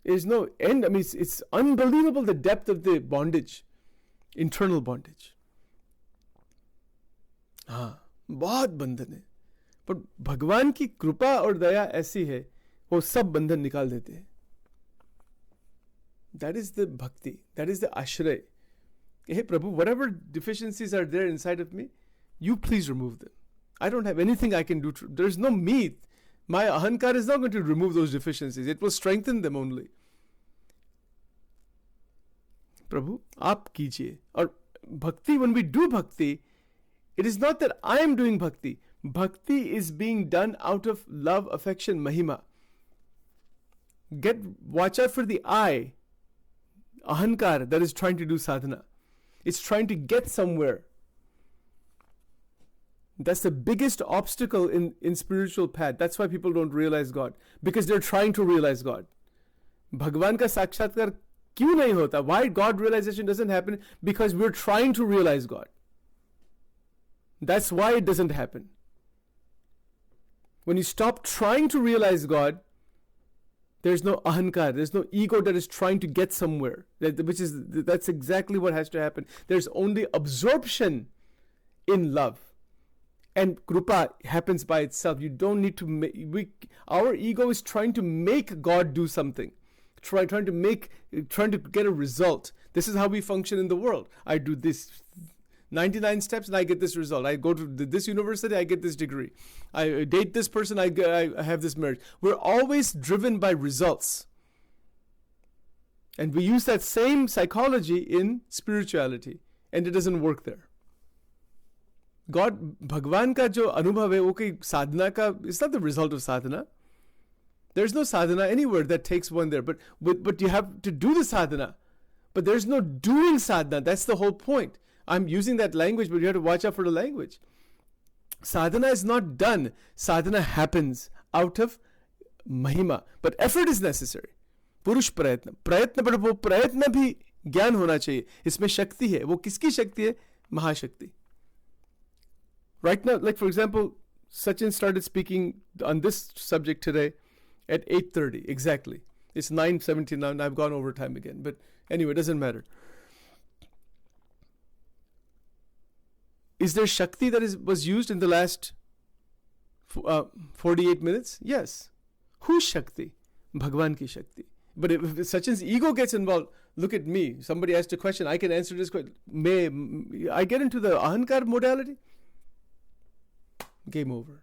S1: There's no end. I mean, it's unbelievable the depth of the bondage. Internal bondage. हाँ, बहुत बंधन है, पर भगवान की कृपा और दया ऐसी है, वो सब बंधन निकाल देते हैं। दैट इज द भक्ति, दैट इज द आश्रय। हे प्रभु, whatever deficiencies are there inside of me, you please remove them. I don't have anything I can do. There's no me. My ahankar is not going to remove those deficiencies. It will strengthen them only. प्रभु आप कीजिए। और भक्ति, when we do bhakti, it is not that I am doing bhakti. Bhakti is being done out of love, affection, mahima. Watch out for the I, ahankar, that is trying to do sadhana. It's trying to get somewhere. That's the biggest obstacle in spiritual path. That's why people don't realize God, because they're trying to realize God. Bhagwan ka sakshatkar kyun nahi hota? Why God realization doesn't happen? Because we're trying to realize God. That's why it doesn't happen. When you stop trying to realize God, there's no ahankar, there's no ego that is trying to get somewhere. That's exactly what has to happen. There's only absorption in love. And krupa happens by itself. You don't need to our ego is trying to make God do something. Trying to get a result. This is how we function in the world. I do this 99 steps and I get this result. I go to this university, I get this degree. I date this person, I have this marriage. We're always driven by results. And we use that same psychology in spirituality. And it doesn't work there. God, Bhagwan ka jo anubhav hai, okay, sadhana ka, it's not the result of sadhana. There's no sadhana anywhere that takes one there. But you have to do the sadhana. But there's no doing sadhana. That's the whole point. I'm using that language, but you have to watch out for the language. Sadhana is not done. Sadhana happens out of mahima. But effort is necessary. Purush prayatna. Prayatna, but wo prayatna bhi ज्ञान होना चाहिए. इसमें शक्ति है. वो किसकी शक्ति है? महाशक्ति. Right now, like for example, Sachin started speaking on this subject today at 8:30 exactly. It's 9:17 now, and I've gone over time again. But anyway, it doesn't matter. Is there Shakti that was used in the last 48 minutes? Yes. Whose Shakti? Bhagwan ki Shakti. But if Sachin's ego gets involved, look at me. Somebody asked a question, I can answer this question. I get into the ahankar modality, game over.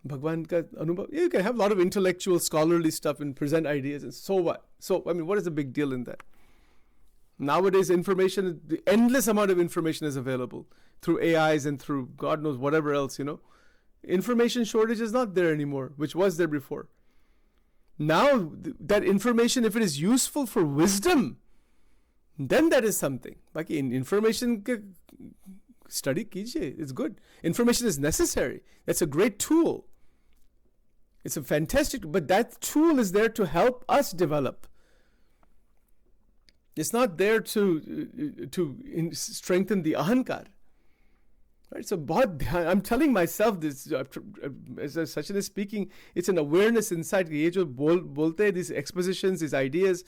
S1: Bhagwan ka anubhav. You can have a lot of intellectual, scholarly stuff and present ideas, and so what? So, I mean, what is the big deal in that? Nowadays, information, the endless amount of information is available through AIs and through God knows whatever else, Information shortage is not there anymore, which was there before. Now, that information, if it is useful for wisdom, then that is something. Like in information, study kijiye, it's good. Information is necessary. That's a great tool. It's a fantastic, but that tool is there to help us develop. It's not there to strengthen the ahankar. Right? So I'm telling myself this, as Sachin is speaking, it's an awareness inside. Ye jo bolte, these expositions, these ideas,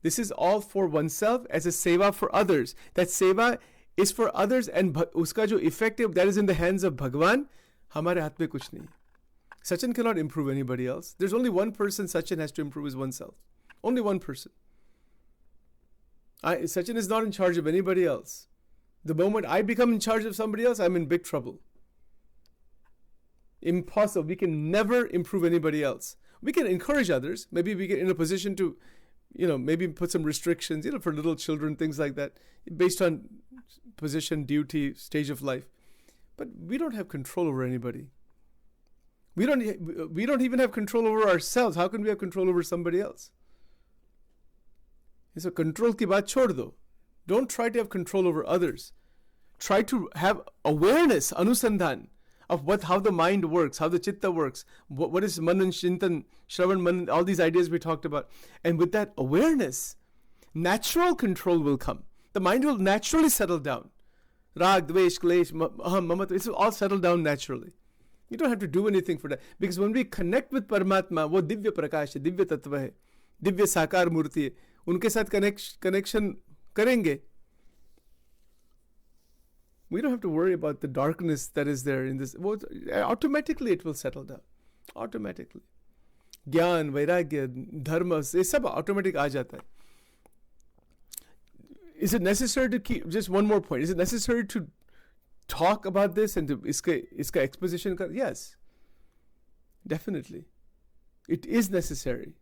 S1: this is all for oneself as a seva for others. That seva is for others, and uska jo effective, that is in the hands of Bhagwan. Hamare haath mein kuch nahi. Sachin cannot improve anybody else. There's only one person Sachin has to improve is oneself. Only one person. Sachin is not in charge of anybody else. The moment I become in charge of somebody else, I'm in big trouble. Impossible. We can never improve anybody else. We can encourage others. Maybe we get in a position to, maybe put some restrictions, for little children, things like that, based on position, duty, stage of life. But we don't have control over anybody. We don't even have control over ourselves. How can we have control over somebody else? So control ki baat chhod do. Don't try to have control over others. Try to have awareness, anusandhan, of how the mind works, how the chitta works, what is manan, chintan, shravan, manan, all these ideas we talked about. And with that awareness, natural control will come. The mind will naturally settle down. Rag, dvesh, klesh, aham, mamat, it will all settle down naturally. You don't have to do anything for that. Because when we connect with Paramatma, wo divya prakash hai, divya tattva hai, divya sakar murti hai, उनके साथ connection करेंगे, We don't have to worry about the darkness that is there in this. Well, automatically it will settle down. Automatically. Gyan, Vairagya, Dharma, ये सब automatic आ जाता है. Is it necessary to keep, just one more point, is it necessary to talk about this and to iska exposition? Yes, definitely. It is necessary.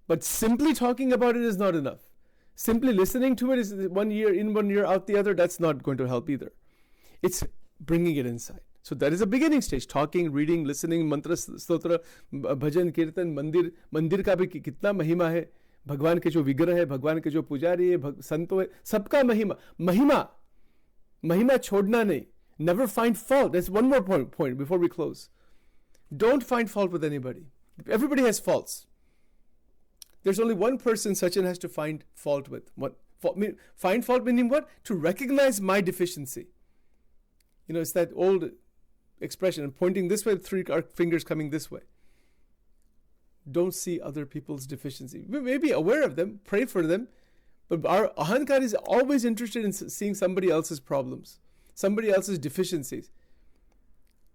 S1: But simply talking about it is not enough. Simply listening to it is 1 year in, 1 year out the other. That's not going to help either. It's bringing it inside. So that is a beginning stage. Talking, reading, listening, mantra, stotra, bhajan, kirtan, mandir. Mandir का भी कितना महिमा है. भगवान के जो विग्रह है, भगवान के जो पुजारी है, संतो है, सबका महिमा छोड़ना नहीं. Never find fault. That's one more point before we close. Don't find fault with anybody. Everybody has faults. There's only one person Sachin has to find fault with. Find fault meaning what? To recognize my deficiency. It's that old expression, I'm pointing this way, 3 fingers coming this way. Don't see other people's deficiency. We may be aware of them, pray for them, but our ahankar is always interested in seeing somebody else's problems, somebody else's deficiencies.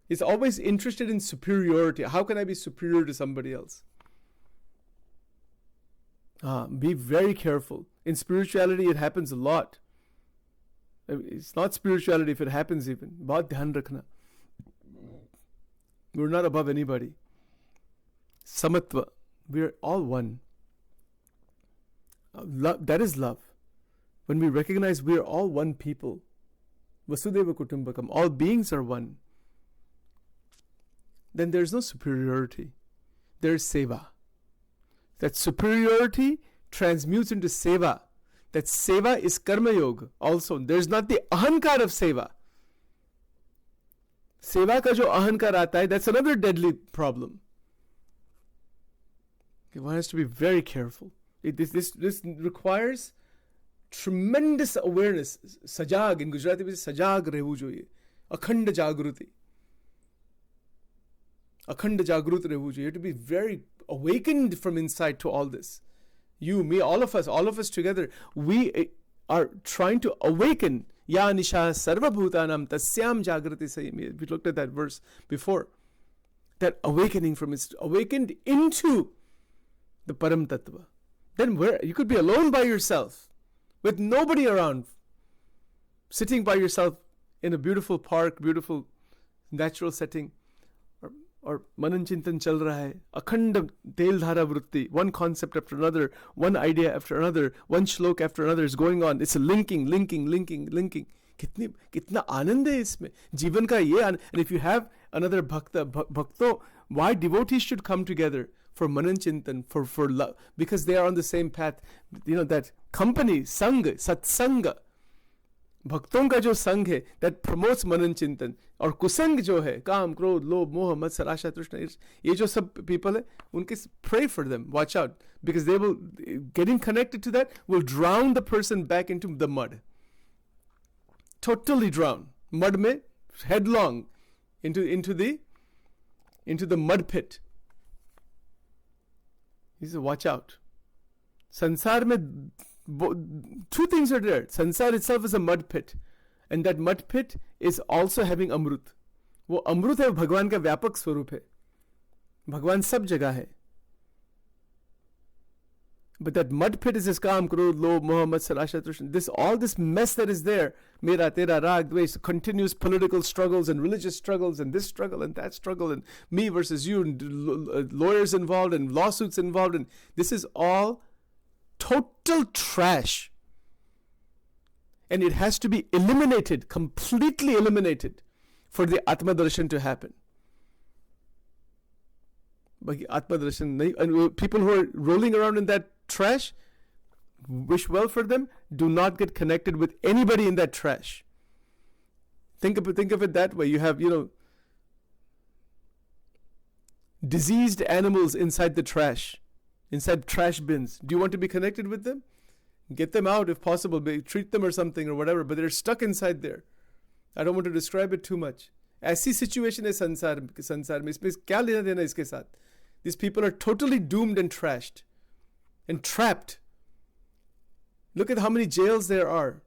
S1: It's always interested in superiority. How can I be superior to somebody else? Be very careful. In spirituality, it happens a lot. It's not spirituality if it happens even. Bahut dhyan rakhna. We're not above anybody. Samatva. We are all one. Love, that is love. When we recognize we are all one people. Vasudhaiva Kuṭumbakam. All beings are one. Then there's no superiority. There's seva. That superiority transmutes into seva. That seva is karma yoga also. There's not the ahankar of seva. Seva ka jo ahankar aata hai, that's another deadly problem. One has to be very careful. This requires tremendous awareness. Sajag, in Gujarati we say sajag rehu joiye. Akhand jagruti. Akhand jagrut rehu joiye. You have to be very awakened from inside to all this. You, me, all of us together, we are trying to awaken. Ya nisha sarva bhutanam tasyam jagrati sayami. We looked at that verse before. That awakening from it's awakened into the Param Tattva. Then where you could be alone by yourself, with nobody around, sitting by yourself in a beautiful park, beautiful natural setting, or Manan Chintan chal raha hai, akhand tel dhara vritti, one concept after another, one idea after another, one shlok after another is going on. It's a linking. Kitna anand hai isme. Jivan ka ye and if you have another bhakto, why devotees should come together for Manan Chintan, for love, because they are on the same path. That company, sangha, satsanga, भक्तों का जो संघ है, that promotes मनन चिंतन, और कुसंग जो है, काम, क्रोध, लोभ, मोह, मत्सर, आशा, तृष्णा, ये जो सब people है, उनके pray for them, watch out, because they will, getting connected to that will drown the person back into the mud. Totally drown. Mud में, headlong into the mud pit. He said, watch out. Sansar में two things are there. Sansar itself is a mud pit, and that mud pit is also having amrut. वो अमृत है, भगवान का व्यापक स्वरूप है. भगवान सब जगह है. But that mud pit is this काम, क्रोध, लोभ, मोह, मत्सर, आशा, तृष्णा. All this mess that is there, मेरा, तेरा, राग, द्वेष, continuous political struggles and religious struggles and this struggle and that struggle and me versus you and lawyers involved and lawsuits involved, and this is all total trash, and it has to be eliminated, completely eliminated, for the Atma Darshan to happen. But Atma Darshan, and people who are rolling around in that trash, wish well for them. Do not get connected with anybody in that trash. Think of it that way. You have diseased animals inside the trash. Inside trash bins. Do you want to be connected with them? Get them out if possible. Treat them or something or whatever. But they're stuck inside there. I don't want to describe it too much. ऐसी situation है संसार में. इसमें क्या लेना देना इसके साथ? These people are totally doomed and trashed and trapped. Look at how many jails there are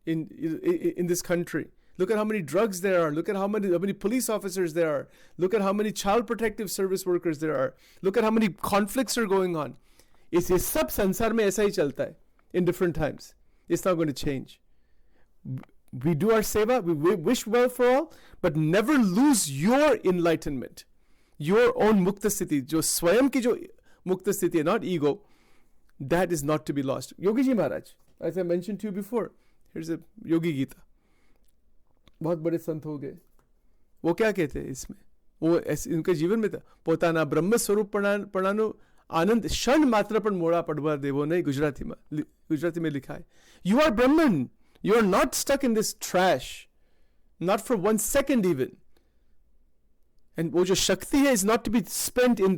S1: in this country. Look at how many drugs there are. Look at how many police officers there are. Look at how many child protective service workers there are. Look at how many conflicts are going on. ये सब संसार में ऐसा ही चलता है in different times. It's not going to change. We do our seva, we wish well for all, but never lose your enlightenment, your own mukta sthiti, जो स्वयं की जो mukta sthiti है, not ego, that is not to be lost. Yogi Ji Maharaj, as I mentioned to you before, here's a Yogi Gita. बहुत बड़े संत हो गए. वो क्या कहते हैं इसमें? वो इनके जीवन में था પોતાના બ્રહ્મ સ્વરૂપ પણાનો આનંદ ક્ષણ માત્ર પણ મોડા પડવા દેવો નહીં. ગુજરાતી में लिखा है. You are Brahman. You are not stuck in this trash. Not for 1 second even. And वो जो शक्ति है is not to be spent in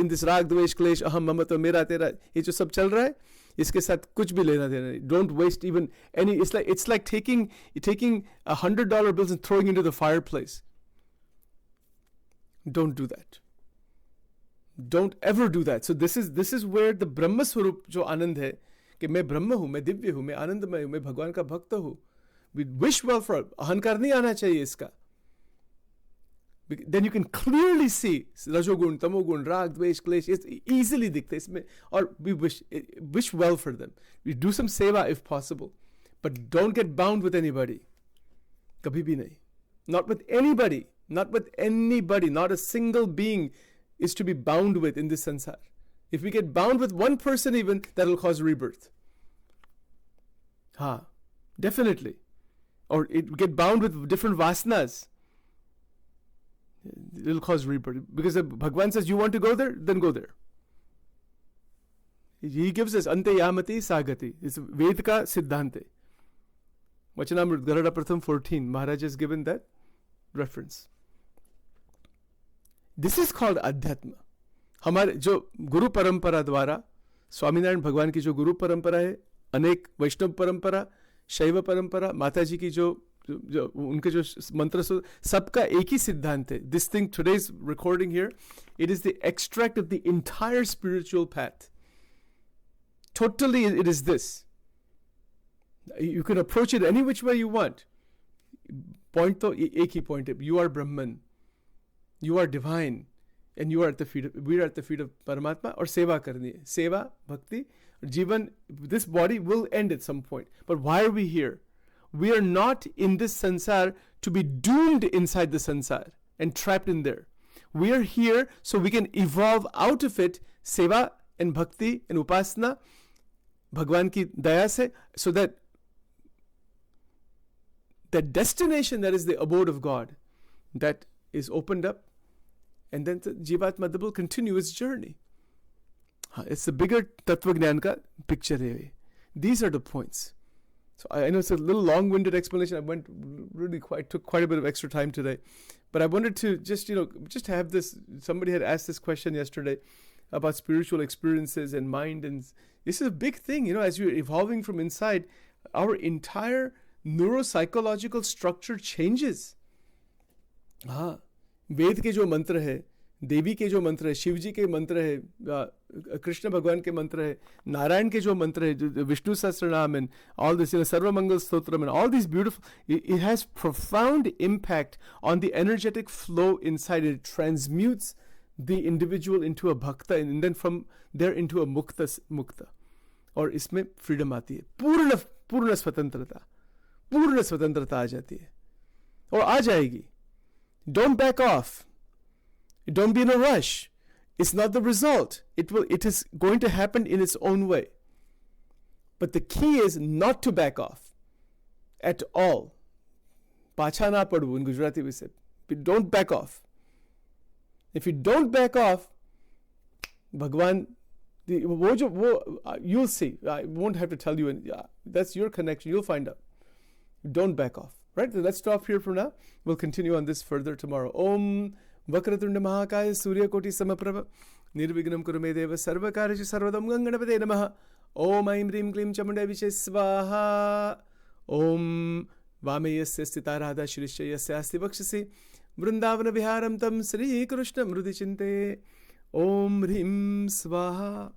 S1: this राग द्वेष क्लेश अहम ममत्व मेरा तेरा ये जो सब चल रहा है इसके साथ कुछ भी लेना देना नहीं. Don't waste even any. It's like taking $100 bills and throwing into the fireplace. Don't do that. Don't ever do that. So this is where the Brahma Swarup जो आनंद है कि मैं ब्रह्म हूँ, मैं दिव्य हूँ, मैं आनंदमय हूँ, मैं भगवान का भक्त हूँ. We wish well for it. अहंकार नहीं आना चाहिए इसका. Then you can clearly see रजोगुण, तमोगुण, राग, द्वेष, क्लेश easily दिखते इसमें. और we wish well for them. We do some seva if possible, but don't get bound with anybody. कभी भी नहीं. Not with anybody. Not with anybody. Not a single being is to be bound with in this sansar. If we get bound with one person even, that will cause rebirth. Definitely. Or it get bound with different vasanas. It will cause rebirth. Because if Bhagwan says, you want to go there? Then go there. He gives us ante yamati sagati. It's Ved ka siddhante. Vachanamrut Garada Pratham 14. Maharaj has given that reference. This is called Adhyatma. हमारे जो गुरु परंपरा द्वारा स्वामीनारायण भगवान की जो गुरु परंपरा है, अनेक वैष्णव परंपरा, शैव परंपरा, माता जी की जो उनके जो मंत्र सबका एक ही सिद्धांत है. This thing, today's recording here, it is the extract of the entire spiritual path. Totally it is this. You can approach it any which way you want. Point तो एक ही point है. You are Brahman. You are divine. And we are at the feet of Paramatma. और सेवा करनी है. सेवा, भक्ति, जीवन, this body will end at some point. But why are we here? We are not in this sansar to be doomed inside the sansar and trapped in there. We are here so we can evolve out of it, seva and bhakti and upasana, Bhagwan ki daya se, so that destination that is the abode of God, that is opened up, and then the Jivatma will continue its journey. It's the bigger Tattva Gnan ka picture hai. These are the points. So I know it's a little long-winded explanation. Took quite a bit of extra time today. But I wanted to just have this. Somebody had asked this question yesterday about spiritual experiences and mind. And this is a big thing, as you're evolving from inside, our entire neuropsychological structure changes. वेद के जो मंत्र है, देवी के जो मंत्र है, शिव जी के मंत्र है, कृष्ण भगवान के मंत्र है, नारायण के जो मंत्र है, Vishnu Sahasranama and all this, सर्वमंगल stotram and all these beautiful, it has profound impact on the energetic flow inside. It transmutes the individual into a bhakta and then from there into a mukta. और इसमें freedom आती है, पूर्ण स्वतंत्रता आ जाती है और आ जाएगी. Don't back off. Don't be in a rush. It's not the result. It is going to happen in its own way. But the key is not to back off at all. Pacha na padvu in Gujarati we say. Don't back off. If you don't back off, Bhagwan, you'll see. I won't have to tell you. That's your connection. You'll find out. Don't back off. Right? So let's stop here for now. We'll continue on this further tomorrow. Om Vakratunda Mahakaya Surya Koti Samaprabha Nirvignam Kurumedeva Sarvakarishu Sarvadam Ganganapade Namaha Om Aim Rim Klim Chamunda Vishesvaha Om Vameyasya Stita Radha Shrishayasya Asti Bakshasi Vrindavana Viharam Tam Sri Krishna Mrudi Chinte Om Rim Svaha.